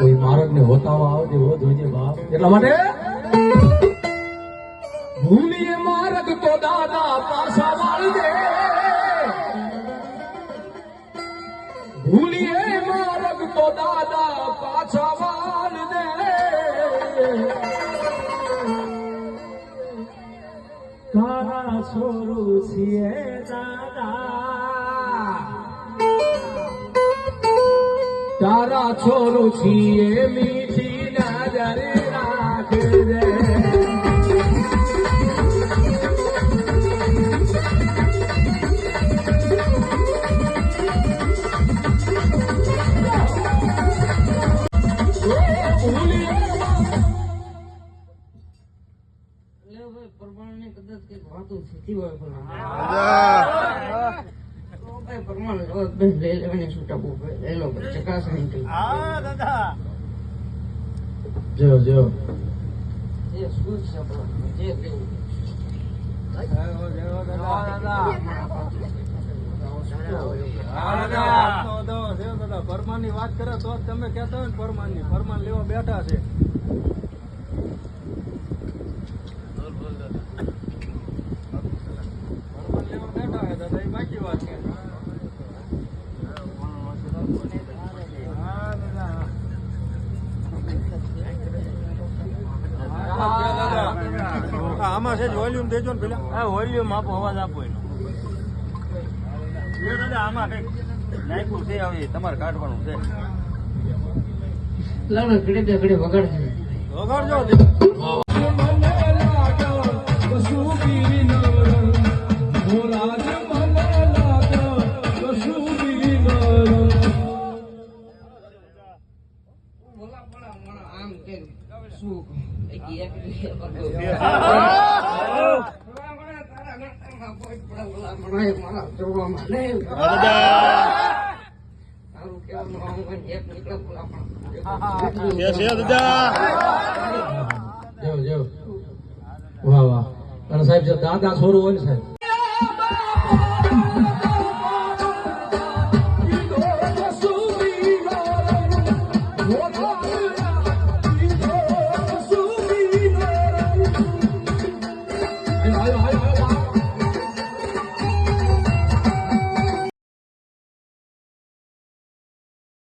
કોઈ માર્ગ ને હોતાવા આવજે હો જોજે બાપ એટલા માટે ભૂલીએ માર્ગ તો દાદા પાછા વાળજે ભૂલીએ માર્ગ તો દાદા પાછા વાળજે તારા છોરું છીએ દાદા તારા છોરું છીએ મીઠી નજર રાખજે કદાચ કઈક વાતો થતી હોય પ્રમાણે લઈ લેવાને છૂટાવવું પડે એ લોકો ચકાસણી કરી જો જો જે શું છે જે કેવું પરમાન ની વાત કરે તો તમે કેતા હોય ને પરમાન લેવા બેઠા છે. આમાં છે વોલ્યુમ દેજો ને પેલા વોલ્યુમ આપો અવાજ આપો એનો આમાં કઈક નાખ્યું છે હવે તમારે કાઢવાનું છે લાડો ઘડે બે ઘડે વગાડશે વગાડજો આમ કે શું વાહ વાહ અને સાહેબ દાદા છોરું હોય ને સાહેબ